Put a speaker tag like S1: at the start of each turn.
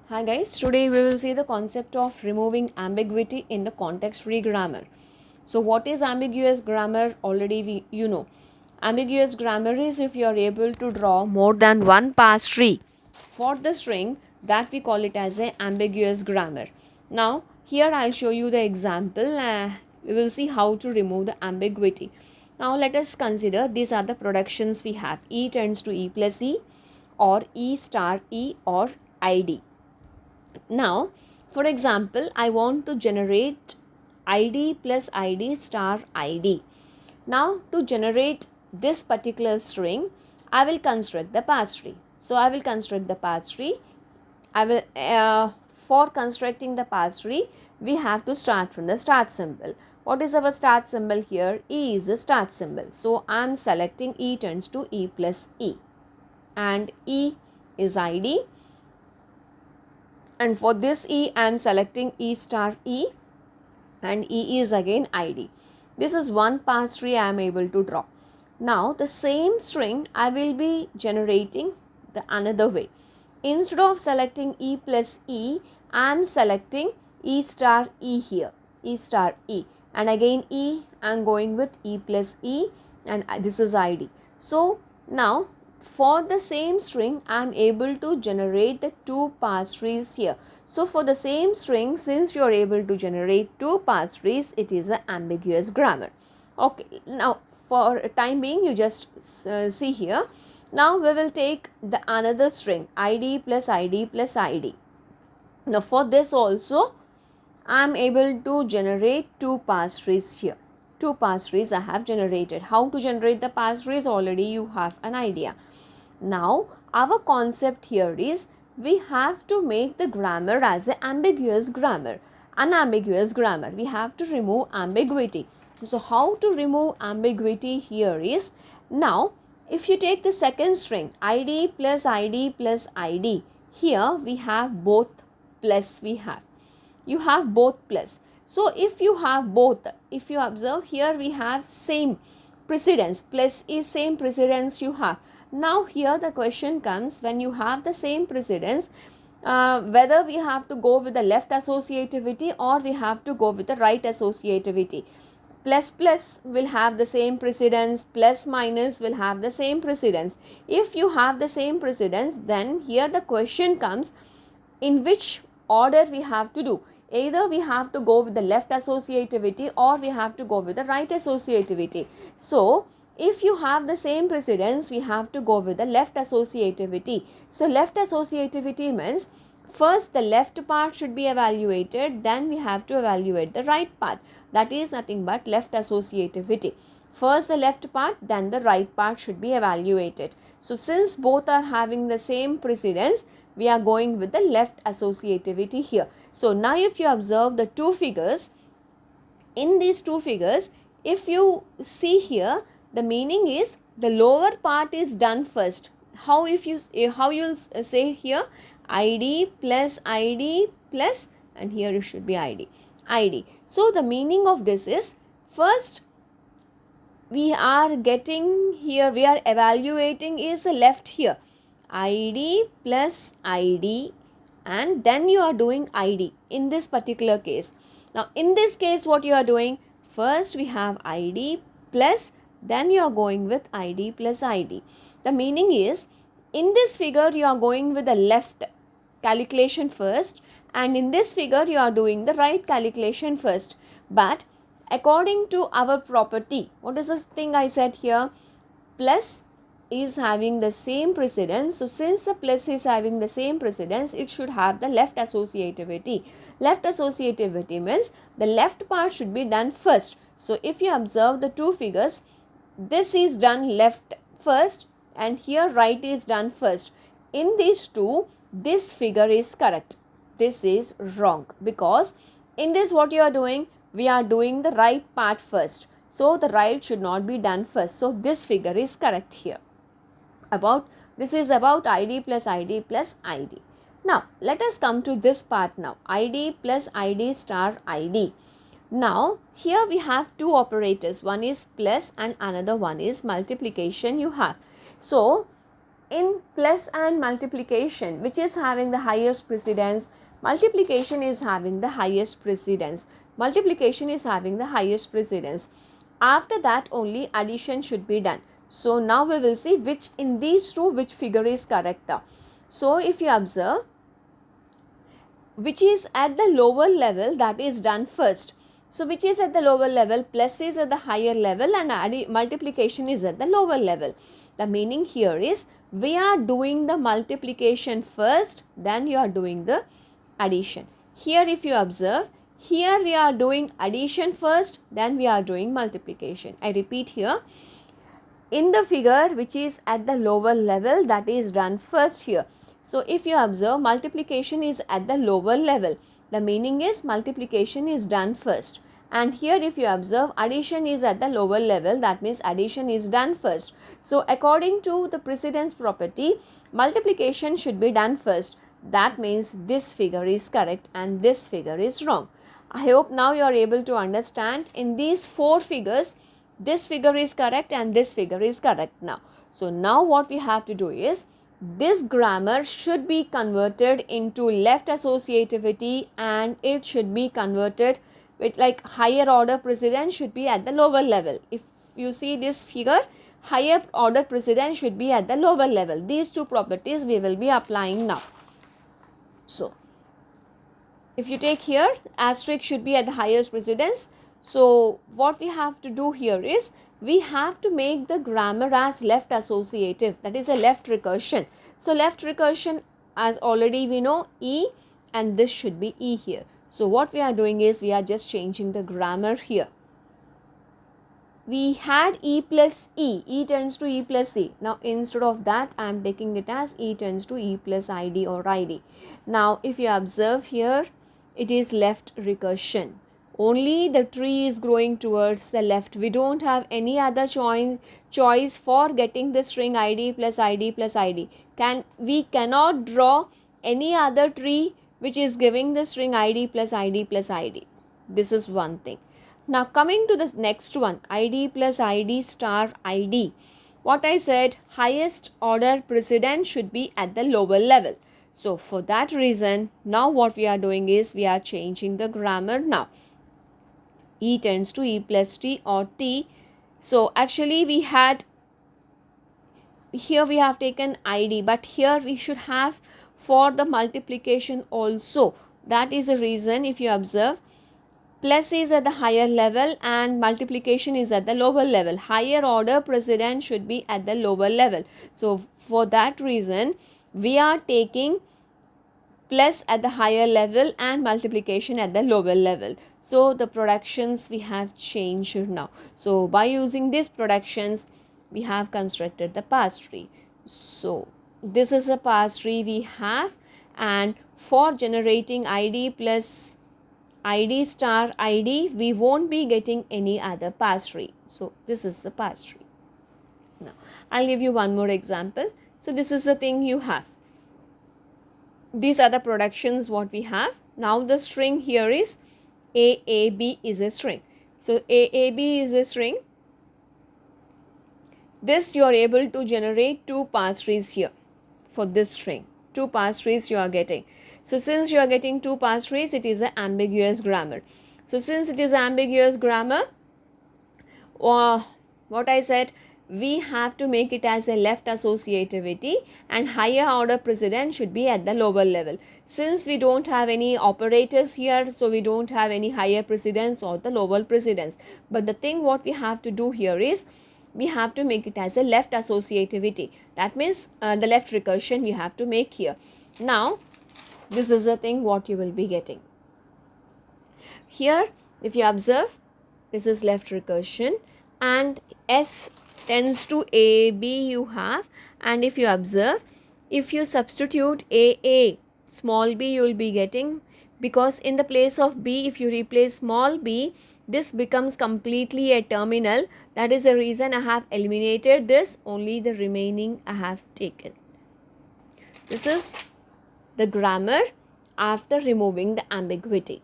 S1: Hi guys, today we will see the concept of removing ambiguity in the context-free grammar. So what is ambiguous grammar? Already you know. Ambiguous grammar is if you are able to draw more than one parse tree for the string, that we call it as a ambiguous grammar. Now here I'll show you the example. We will see how to remove the ambiguity. Now let us consider these are the productions we have. E tends to E plus E or E star E or ID. Now, for example, I want to generate ID plus ID star ID. Now, to generate this particular string, I will construct the parse tree. So, I will construct the parse tree. For constructing the parse tree, we have to start from the start symbol. What is our start symbol here? E is the start symbol. So, I am selecting E tends to E plus E. And E is ID, and for this E I am selecting E star E, and E is again ID. This is one parse tree I am able to draw. Now the same string I will be generating the another way. Instead of selecting E plus E, I am selecting E star E here, E star E, and again E I am going with E plus E, and this is ID. So now for the same string I am able to generate the two parse trees here. So for the same string, since you are able to generate two parse trees, it is an ambiguous grammar. Okay, now for time being you just see here. Now we will take the another string ID plus ID plus ID. Now for this also I am able to generate two parse trees here. Two parse trees I have generated. How to generate the parse trees? Already you have an idea. Now our concept here is we have to make the grammar as an ambiguous grammar. Unambiguous grammar. We have to remove ambiguity. So how to remove ambiguity here is, now if you take the second string ID plus ID plus ID, here we have both plus you have both plus. So if you have both, if you observe here we have same precedence, plus is same precedence you have. Now here the question comes, when you have the same precedence, whether we have to go with the left associativity or we have to go with the right associativity. Plus plus will have the same precedence, plus minus will have the same precedence. If you have the same precedence, then here the question comes, in which order we have to do. Either we have to go with the left associativity or we have to go with the right associativity. So if you have the same precedence, we have to go with the left associativity. So left associativity means first the left part should be evaluated, then we have to evaluate the right part. That is nothing but left associativity. First the left part, then the right part should be evaluated. So since both are having the same precedence, we are going with the left associativity here. So now if you observe the two figures, in these two figures, if you see here, the meaning is the lower part is done first. How you'll say here, ID plus ID plus, and here it should be ID. So the meaning of this is, first we are getting here, we are evaluating is left here, ID plus ID, and then you are doing ID in this particular case. Now in this case what you are doing, first we have ID plus, then you are going with ID plus ID. The meaning is, in this figure you are going with the left calculation first, and in this figure you are doing the right calculation first. But according to our property, what is the thing I said here? Plus is having the same precedence. So since the plus is having the same precedence, it should have the left associativity. Left associativity means the left part should be done first. So if you observe the two figures, this is done left first and here right is done first. In these two, this figure is correct. This is wrong, because in this what you are doing, we are doing the right part first. So the right should not be done first. So this figure is correct here. This is about ID plus ID plus ID. Now let us come to this part now, ID plus ID star ID. Now here we have two operators, one is plus and another one is multiplication you have. So in plus and multiplication, which is having the highest precedence? Multiplication is having the highest precedence. Multiplication is having the highest precedence. After that only addition should be done. So now we will see which in these two which figure is correct. So if you observe, which is at the lower level, that is done first. So which is at the lower level? Plus is at the higher level and multiplication is at the lower level. The meaning here is we are doing the multiplication first, then you are doing the addition. Here if you observe, here we are doing addition first, then we are doing multiplication. I repeat here, in the figure which is at the lower level, that is done first here. So if you observe, multiplication is at the lower level. The meaning is multiplication is done first. And here if you observe, addition is at the lower level, that means addition is done first. So according to the precedence property, multiplication should be done first. That means this figure is correct and this figure is wrong. I hope now you are able to understand. In these four figures, this figure is correct and this figure is correct now. So now what we have to do is, this grammar should be converted into left associativity and it should be converted with like higher order precedence should be at the lower level. If you see this figure, higher order precedence should be at the lower level. These two properties we will be applying now. So if you take here, asterisk should be at the highest precedence. So what we have to do here is, we have to make the grammar as left associative, that is a left recursion. So left recursion, as already we know, E, and this should be E here. So what we are doing is, we are just changing the grammar here. We had E plus E, E tends to E plus E. Now instead of that, I am taking it as E tends to E plus ID or ID. Now if you observe here, it is left recursion. Only the tree is growing towards the left. We don't have any other choice for getting the string ID plus ID plus ID. We cannot draw any other tree which is giving the string ID plus ID plus ID. This is one thing. Now coming to the next one, ID plus ID star ID. What I said, highest order precedence should be at the lower level. So for that reason, now what we are doing is, we are changing the grammar now. E tends to E plus T or T. So actually we had, here we have taken ID, but here we should have for the multiplication also. That is the reason, if you observe, plus is at the higher level and multiplication is at the lower level. Higher order precedence should be at the lower level. So for that reason, we are taking plus at the higher level and multiplication at the lower level. So the productions we have changed now. So by using these productions, we have constructed the parse tree. So this is a parse tree we have, and for generating ID plus ID star ID, we won't be getting any other parse tree. So this is the parse tree. Now I'll give you one more example. So this is the thing you have. These are the productions what we have. Now the string here is AAB is a string. So AAB is a string. This you are able to generate two parse trees here for this string. Two parse trees you are getting. So since you are getting two parse trees, it is an ambiguous grammar. So since it is ambiguous grammar, what I said, we have to make it as a left associativity and higher order precedence should be at the lower level. Since we don't have any operators here, so we don't have any higher precedence or the lower precedence. But the thing what we have to do here is, we have to make it as a left associativity. That means the left recursion we have to make here. Now this is the thing what you will be getting. Here if you observe, this is left recursion and S tends to AB you have, and if you observe, if you substitute AA small b you will be getting, because in the place of B if you replace small b, this becomes completely a terminal. That is the reason I have eliminated this, only the remaining I have taken. This is the grammar after removing the ambiguity.